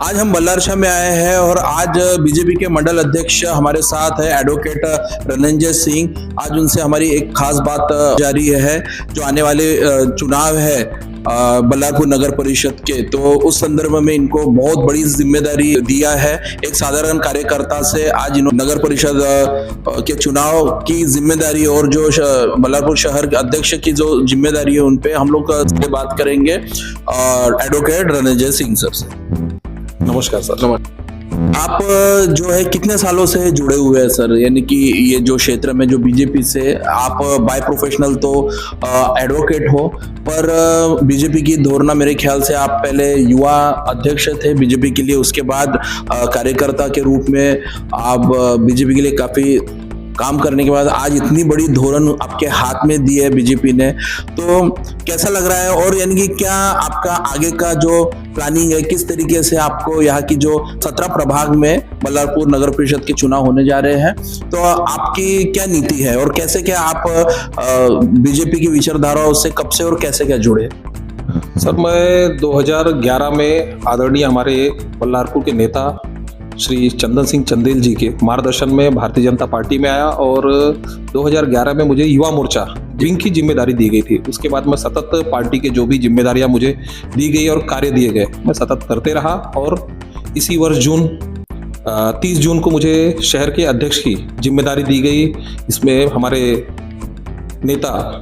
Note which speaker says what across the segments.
Speaker 1: आज हम बल्लारशाह में आए हैं और आज बीजेपी के मंडल अध्यक्ष हमारे साथ है एडवोकेट रणंजय सिंह। आज उनसे हमारी एक खास बात जारी है जो आने वाले चुनाव है बल्लारपुर नगर परिषद के, तो उस संदर्भ में इनको बहुत बड़ी जिम्मेदारी दिया है। एक साधारण कार्यकर्ता से आज इन्होंने नगर परिषद के चुनाव की जिम्मेदारी और जो बल्लारपुर शहर के अध्यक्ष की जो जिम्मेदारी है उन पे हम लोग बात करेंगे एडवोकेट रणंजय सिंह सर से।
Speaker 2: नमस्कार सर।
Speaker 1: नमस्कार। आप जो है कितने सालों से जुड़े हुए हैं सर, यानी कि ये जो क्षेत्र में जो बीजेपी से आप बाय प्रोफेशनल तो एडवोकेट हो, पर बीजेपी की धोरना मेरे ख्याल से आप पहले युवा अध्यक्ष थे बीजेपी के लिए, उसके बाद कार्यकर्ता के रूप में आप बीजेपी के लिए काफी काम करने के बाद आज इतनी बड़ी धोरण आपके हाथ में दी है बीजेपी ने, तो कैसा लग रहा है? और यानी कि क्या आपका आगे का जो प्लानिंग है, किस तरीके से आपको यहाँ की जो 17 प्रभाग में बल्लारपुर नगर परिषद के चुनाव होने जा रहे हैं, तो आपकी क्या नीति है और कैसे क्या आप बीजेपी की विचारधाराओं से कब से और कैसे क्या जुड़े?
Speaker 2: सर, मैं 2011 में आदरणीय हमारे बल्लारपुर के नेता श्री चंदन सिंह चंदेल जी के मार्गदर्शन में भारतीय जनता पार्टी में आया और 2011 में मुझे युवा मोर्चा विंग की जिम्मेदारी दी गई थी। उसके बाद मैं सतत पार्टी के जो भी जिम्मेदारियां मुझे दी गई और कार्य दिए गए मैं सतत करते रहा और इसी वर्ष 30 जून को मुझे शहर के अध्यक्ष की जिम्मेदारी दी गई। इसमें हमारे नेता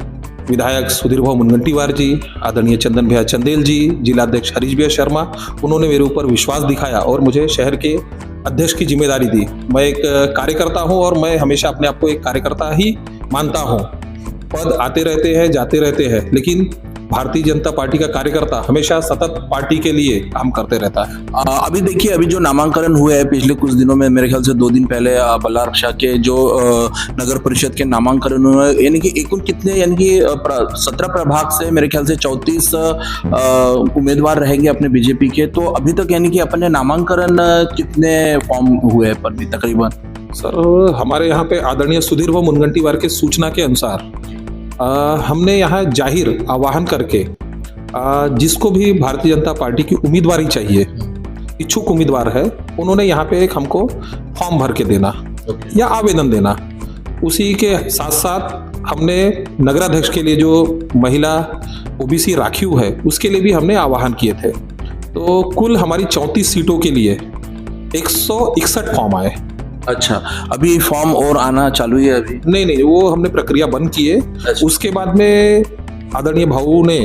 Speaker 2: विधायक सुधीर भाऊ मुनगंटीवार जी, आदरणीय चंदन भैया चंदेल जी, जिलाध्यक्ष हरीश भैया शर्मा, उन्होंने मेरे ऊपर विश्वास दिखाया और मुझे शहर के अध्यक्ष की जिम्मेदारी दी। मैं एक कार्यकर्ता हूं और मैं हमेशा अपने आप को एक कार्यकर्ता ही मानता हूं। पद आते रहते हैं, जाते रहते हैं, लेकिन भारतीय जनता पार्टी का कार्यकर्ता हमेशा सतत पार्टी के लिए काम करते रहता है।
Speaker 1: अभी देखिए, अभी जो नामांकन हुए हैं पिछले कुछ दिनों में, मेरे ख्याल से 2 दिन पहले बल्लारशाह के जो नगर परिषद के नामांकन हुए, यानी कि एकूण कितने, यानी कि 17 प्रभाग से मेरे ख्याल से 34 उम्मीदवार रहेंगे अपने बीजेपी के, तो अभी तक यानी कि अपने नामांकन कितने फॉर्म हुए हैं पर भी तकरीबन?
Speaker 2: सर, हमारे यहाँ पे आदरणीय सुधीर भाऊ मुनगंटीवार के सूचना के अनुसार हमने यहाँ जाहिर आह्वान करके जिसको भी भारतीय जनता पार्टी की उम्मीदवारी चाहिए, इच्छुक उम्मीदवार है, उन्होंने यहाँ पे एक हमको फॉर्म भर के देना या आवेदन देना। उसी के साथ साथ हमने नगराध्यक्ष के लिए जो महिला ओबीसी राखीव है उसके लिए भी हमने आह्वान किए थे। तो कुल हमारी 34 सीटों के लिए 161 फॉर्म आए।
Speaker 1: अच्छा, अभी फॉर्म और आना चालू है अभी?
Speaker 2: नहीं, वो हमने प्रक्रिया बंद की है। उसके बाद में आदरणीय भाऊ ने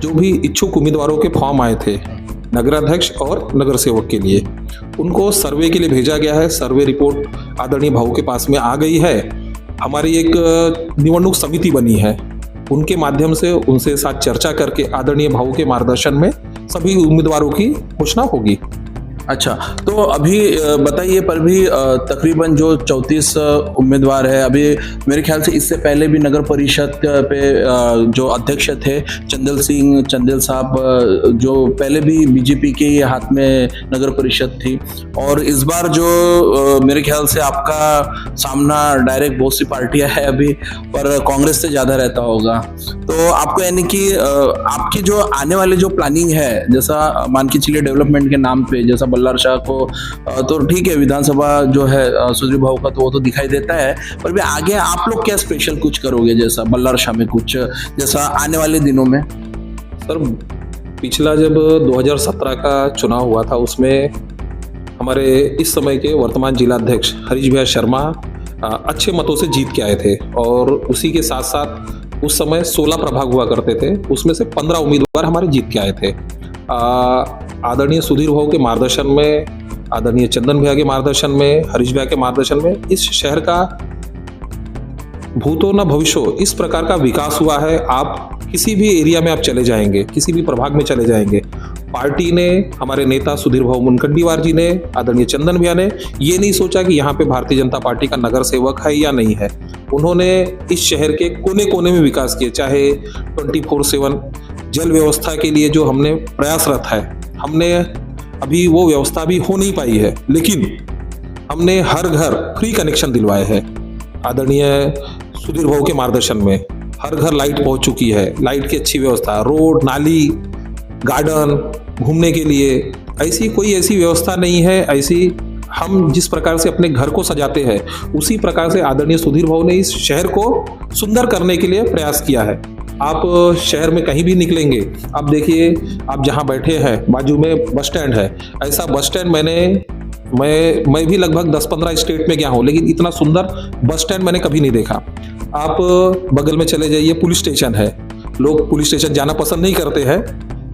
Speaker 2: जो भी इच्छुक उम्मीदवारों के फॉर्म आए थे नगराध्यक्ष और नगर सेवक के लिए, उनको सर्वे के लिए भेजा गया है। सर्वे रिपोर्ट आदरणीय भाऊ के पास में आ गई है। हमारी एक निवडणूक समिति बनी है, उनके माध्यम से उनसे साथ चर्चा करके आदरणीय भाऊ के मार्गदर्शन में सभी उम्मीदवारों की घोषणा होगी।
Speaker 1: अच्छा, तो अभी बताइए, पर भी तकरीबन जो 34 उम्मीदवार है, अभी मेरे ख्याल से इससे पहले भी नगर परिषद पे जो अध्यक्ष थे चंदेल साहब, जो पहले भी बीजेपी के हाथ में नगर परिषद थी, और इस बार जो मेरे ख्याल से आपका सामना डायरेक्ट बहुत सी पार्टियां है अभी, पर कांग्रेस से ज़्यादा रहता होगा, तो आपको यानी कि आपकी जो आने वाले जो प्लानिंग है, जैसा मान के चलिए डेवलपमेंट के नाम पे, जैसा बल्लारशाह को तो ठीक है, विधानसभा जो है सुधीर भाऊ का तो वो तो दिखाई देता है, पर भी आगे आप लोग क्या स्पेशल कुछ करोगे जैसा बल्लारशाह में कुछ, जैसा आने वाले दिनों में?
Speaker 2: सर, पिछला जब 2017 का चुनाव हुआ था उसमें हमारे इस समय के वर्तमान जिलाध्यक्ष हरीश भैया शर्मा अच्छे मतों से जीत के आए थे और उसी के साथ साथ उस समय 16 प्रभाग हुआ करते थे, उसमें से 15 उम्मीदवार हमारे जीत के आए थे। आदरणीय सुधीर भाऊ के मार्गदर्शन में, आदरणीय चंदन भैया के मार्गदर्शन में, हरीश भैया के मार्गदर्शन में इस शहर का भूतो न भविष्यो इस प्रकार का विकास हुआ है। आप किसी भी एरिया में आप चले जाएंगे, किसी भी प्रभाग में चले जाएंगे, पार्टी ने, हमारे नेता सुधीर भाऊ मुनगंटीवार जी ने, आदरणीय चंदन भैया ने ये नहीं सोचा कि यहाँ पे भारतीय जनता पार्टी का नगर सेवक है या नहीं है। उन्होंने इस शहर के कोने कोने में विकास किए, चाहे 24/7 जल व्यवस्था के लिए जो हमने प्रयासरत है, हमने अभी वो व्यवस्था भी हो नहीं पाई है, लेकिन हमने हर घर फ्री कनेक्शन दिलवाए हैं। आदरणीय सुधीर भाऊ के मार्गदर्शन में हर घर लाइट पहुंच चुकी है, लाइट की अच्छी व्यवस्था, रोड, नाली, गार्डन, घूमने के लिए ऐसी कोई ऐसी व्यवस्था नहीं है। ऐसी हम जिस प्रकार से अपने घर को सजाते हैं उसी प्रकार से आदरणीय सुधीर भाऊ ने इस शहर को सुंदर करने के लिए प्रयास किया है। आप शहर में कहीं भी निकलेंगे, आप देखिए, आप जहां बैठे हैं बाजू में बस स्टैंड है। ऐसा बस स्टैंड मैं भी लगभग 10-15 स्टेट में गया हूं, लेकिन इतना सुंदर बस स्टैंड मैंने कभी नहीं देखा। आप बगल में चले जाइए, पुलिस स्टेशन है। लोग पुलिस स्टेशन जाना पसंद नहीं करते हैं,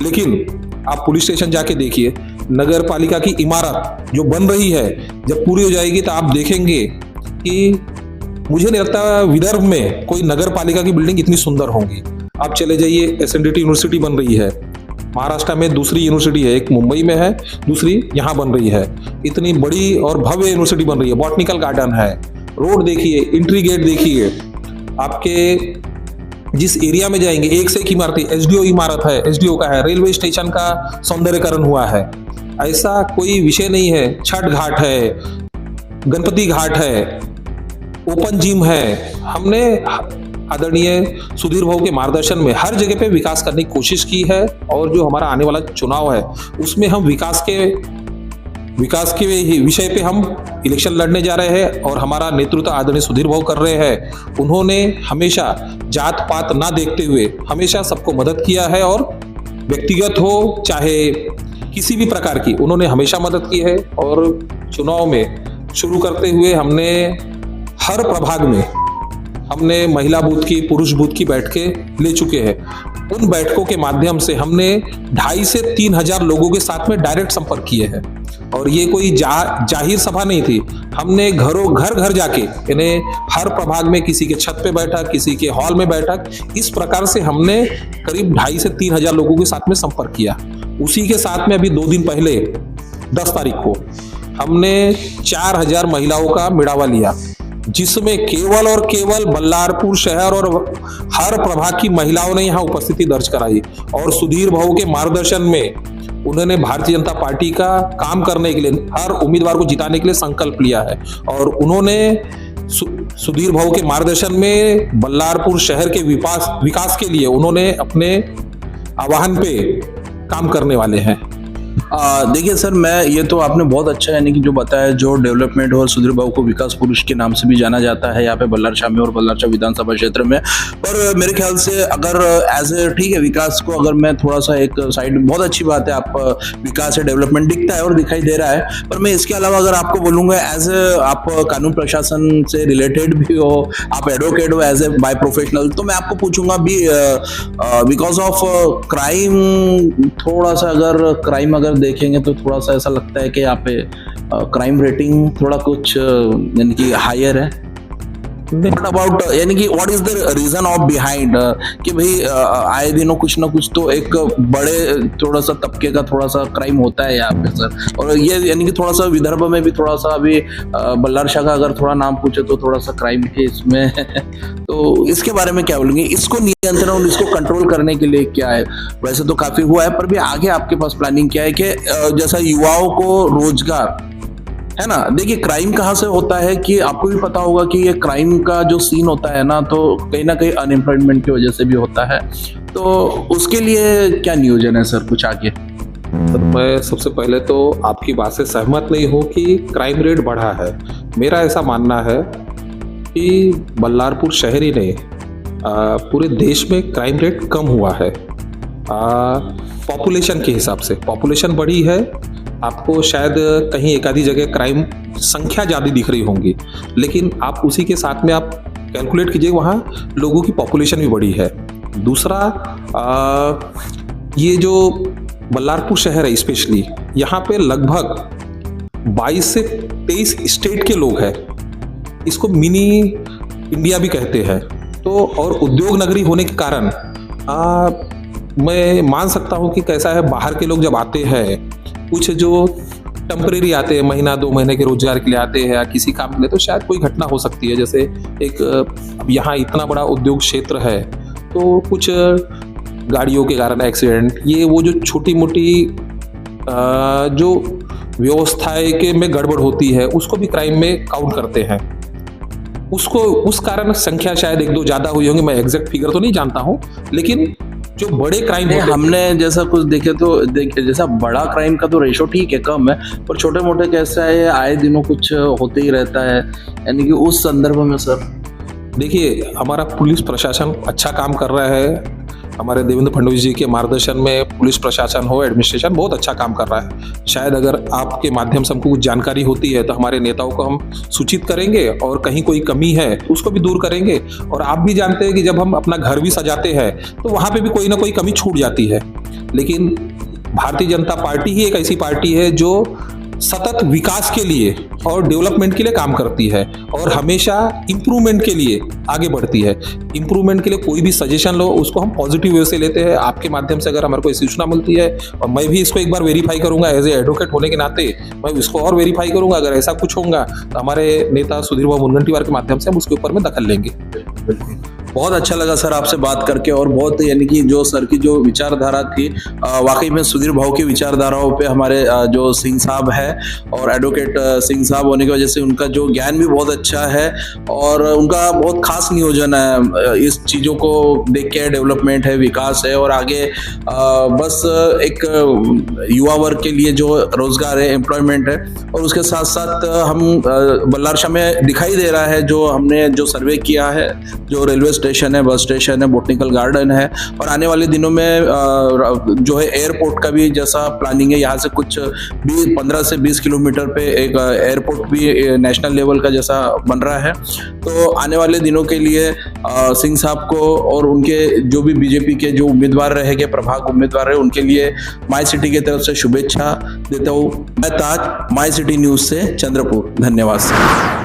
Speaker 2: लेकिन आप पुलिस स्टेशन जाके देखिए। नगर पालिका की इमारत जो बन रही है, जब पूरी हो जाएगी तो आप देखेंगे कि मुझे नहीं लगता विदर्भ में कोई नगर पालिका की बिल्डिंग इतनी सुंदर होंगी। आप चले जाइए, SNDT यूनिवर्सिटी बन रही है। महाराष्ट्र में दूसरी यूनिवर्सिटी है, एक मुंबई में है, दूसरी यहाँ बन रही है। इतनी बड़ी और भव्य यूनिवर्सिटी बन रही है। बॉटनिकल गार्डन है, रोड देखिए, एंट्री गेट देखिए। आपके जिस एरिया में जाएंगे एक से एक इमारतें, SDO इमारत है, SDO का है, रेलवे स्टेशन का सौंदर्यकरण हुआ है। ऐसा कोई विषय नहीं है। छठ घाट है, गणपति घाट है, ओपन जिम है। हमने आदरणीय सुधीर भाऊ के मार्गदर्शन में हर जगह पे विकास करने की कोशिश की है, और जो हमारा आने वाला चुनाव है उसमें हम विकास के विषय पे हम इलेक्शन लड़ने जा रहे हैं, और हमारा नेतृत्व आदरणीय सुधीर भाऊ कर रहे हैं। उन्होंने हमेशा जात पात ना देखते हुए हमेशा सबको मदद किया है, और व्यक्तिगत हो चाहे किसी भी प्रकार की, उन्होंने हमेशा मदद की है। और चुनाव में शुरू करते हुए हमने हर प्रभाग में हमने महिला बूथ की, पुरुष बूथ की बैठकें ले चुके हैं। उन बैठकों के माध्यम से हमने 2,500 से 3,000 लोगों के साथ में डायरेक्ट संपर्क किए हैं, और ये कोई जाहिर सभा नहीं थी। हमने घर जाके, यानी हर प्रभाग में किसी के छत पे बैठक, किसी के हॉल में बैठक, इस प्रकार से हमने करीब 2,500 से 3,000 लोगों के साथ में संपर्क किया। उसी के साथ में अभी 2 दिन पहले 10 तारीख को हमने 4,000 महिलाओं का मिड़ावा लिया, जिसमें केवल और केवल बल्लारपुर शहर और हर प्रभाग की महिलाओं ने यहाँ उपस्थिति दर्ज कराई। और सुधीर भाऊ के मार्गदर्शन में उन्होंने भारतीय जनता पार्टी का काम करने के लिए, हर उम्मीदवार को जिताने के लिए संकल्प लिया है। और उन्होंने सुधीर भाऊ के मार्गदर्शन में बल्लारपुर शहर के विकास के लिए उन्होंने अपने आह्वान पे काम करने वाले हैं।
Speaker 1: देखिए सर, मैं ये तो आपने बहुत अच्छा यानी कि जो बताया, जो डेवलपमेंट और सुधीर बाबू को विकास पुरुष के नाम से भी जाना जाता है यहाँ पे बल्लार शाह में और बल्लार शाह विधानसभा क्षेत्र में। पर मेरे ख्याल से अगर एज ए ठीक है विकास को अगर मैं थोड़ा सा एक साइड, बहुत अच्छी बात है, आप विकास है, डेवलपमेंट दिखता है और दिखाई दे रहा है, पर मैं इसके अलावा अगर आपको बोलूंगा एज ए आप कानून प्रशासन से रिलेटेड भी हो, आप एडवोकेट हो एज ए बाय प्रोफेशनल, तो मैं आपको पूछूंगा भी बिकॉज ऑफ क्राइम, थोड़ा सा अगर क्राइम अगर देखेंगे तो थोड़ा सा ऐसा लगता है कि यहाँ पे क्राइम रेटिंग थोड़ा कुछ यानी कि हायर है। What about यानी कि what is the reason of behind कि भाई आए दिनों कुछ ना कुछ तो एक बड़े थोड़ा सा तबके का थोड़ा सा क्राइम होता है यहाँ पे सर। और ये यानी कि थोड़ा सा विदर्भ में भी थोड़ा सा अभी बल्लार शाह का अगर थोड़ा नाम पूछे तो थोड़ा सा क्राइम के इसमें तो इसके बारे में क्या बोलेंगे? इसको नियंत्रण और इसको कंट्रोल करने के लिए क्या है? वैसे तो काफी हुआ है, पर भी आगे आपके पास प्लानिंग क्या है कि जैसा युवाओं को रोजगार है ना, देखिए क्राइम कहाँ से होता है कि आपको भी पता होगा कि ये क्राइम का जो सीन होता है ना, तो कहीं ना कहीं अनएम्प्लॉयमेंट की वजह से भी होता है। तो उसके लिए क्या नियोजन है सर कुछ आगे?
Speaker 2: सर, मैं सबसे पहले तो आपकी बात से सहमत नहीं हूँ कि क्राइम रेट बढ़ा है। मेरा ऐसा मानना है कि बल्लारपुर शहर ही नहीं, पूरे देश में क्राइम रेट कम हुआ है। पॉपुलेशन के हिसाब से पॉपुलेशन बढ़ी है, आपको शायद कहीं एक आधी जगह क्राइम संख्या ज़्यादा दिख रही होंगी, लेकिन आप उसी के साथ में आप कैलकुलेट कीजिए वहाँ लोगों की पॉपुलेशन भी बढ़ी है। दूसरा, ये जो बल्लारपुर शहर है स्पेशली, यहाँ पे लगभग 22 से 23 स्टेट के लोग हैं। इसको मिनी इंडिया भी कहते हैं। तो और उद्योग नगरी होने के कारण मैं मान सकता हूँ कि कैसा है, बाहर के लोग जब आते हैं, कुछ जो टेम्परेरी आते हैं, महीना 2 महीने के रोजगार के लिए आते हैं या किसी काम के लिए, तो शायद कोई घटना हो सकती है। जैसे एक यहाँ इतना बड़ा उद्योग क्षेत्र है, तो कुछ गाड़ियों के कारण एक्सीडेंट, ये वो जो छोटी मोटी जो व्यवस्थाएं के में गड़बड़ होती है, उसको भी क्राइम में काउंट करते हैं। उसको उस कारण संख्या शायद 1-2 ज़्यादा हुई होंगी, मैं एग्जैक्ट फिगर तो नहीं जानता हूँ, लेकिन जो बड़े क्राइम
Speaker 1: नहीं,
Speaker 2: होते हैं,
Speaker 1: हमने जैसा कुछ देखे तो जैसा बड़ा क्राइम का तो रेशो ठीक है, कम है, पर छोटे मोटे कैसा है आए दिनों कुछ होते ही रहता है, यानी कि उस संदर्भ में सर।
Speaker 2: देखिए हमारा पुलिस प्रशासन अच्छा काम कर रहा है। हमारे देवेंद्र फडणवीस जी के मार्गदर्शन में पुलिस प्रशासन हो, एडमिनिस्ट्रेशन बहुत अच्छा काम कर रहा है। शायद अगर आपके माध्यम से हमको कुछ जानकारी होती है तो हमारे नेताओं को हम सूचित करेंगे और कहीं कोई कमी है उसको भी दूर करेंगे। और आप भी जानते हैं कि जब हम अपना घर भी सजाते हैं तो वहाँ पे भी कोई ना कोई कमी छूट जाती है, लेकिन भारतीय जनता पार्टी ही एक ऐसी पार्टी है जो सतत विकास के लिए और डेवलपमेंट के लिए काम करती है और हमेशा इम्प्रूवमेंट के लिए आगे बढ़ती है। इम्प्रूवमेंट के लिए कोई भी सजेशन लो उसको हम पॉजिटिव वे से लेते हैं। आपके माध्यम से अगर हमारे को सूचना मिलती है और मैं भी इसको एक बार वेरीफाई करूंगा, एज ए एडवोकेट होने के नाते मैं इसको और वेरीफाई करूंगा। अगर ऐसा कुछ होगा तो हमारे नेता सुधीर बाबू मुनगंटीवार के माध्यम से हम उसके ऊपर में दखल लेंगे।
Speaker 1: बहुत अच्छा लगा सर आपसे बात करके, और बहुत यानी कि जो सर की जो विचारधारा थी वाकई में सुधीर भाऊ की विचारधाराओं पे हमारे जो सिंह साहब है और एडवोकेट सिंह साहब होने की वजह से उनका जो ज्ञान भी बहुत अच्छा है और उनका बहुत खास नियोजन है इस चीज़ों को देख के। डेवलपमेंट है, विकास है और आगे बस एक युवा वर्ग के लिए जो रोजगार है, एम्प्लॉयमेंट है, और उसके साथ साथ हम बल्लारशाह में दिखाई दे रहा है जो हमने जो सर्वे किया है, जो रेलवे स्टेशन है, बस स्टेशन है, बोटनिकल गार्डन है, और आने वाले दिनों में जो है एयरपोर्ट का भी जैसा प्लानिंग है, यहाँ से कुछ 15 से 20 किलोमीटर पे एक एयरपोर्ट भी नेशनल लेवल का जैसा बन रहा है। तो आने वाले दिनों के लिए सिंह साहब को और उनके जो भी बीजेपी के जो उम्मीदवार रहेंगे, प्रभाग उम्मीदवार रहे, उनके लिए माई सिटी की तरफ से शुभेच्छा देता हूँ। मैं ताज, माई सिटी न्यूज़ से चंद्रपुर। धन्यवाद सर।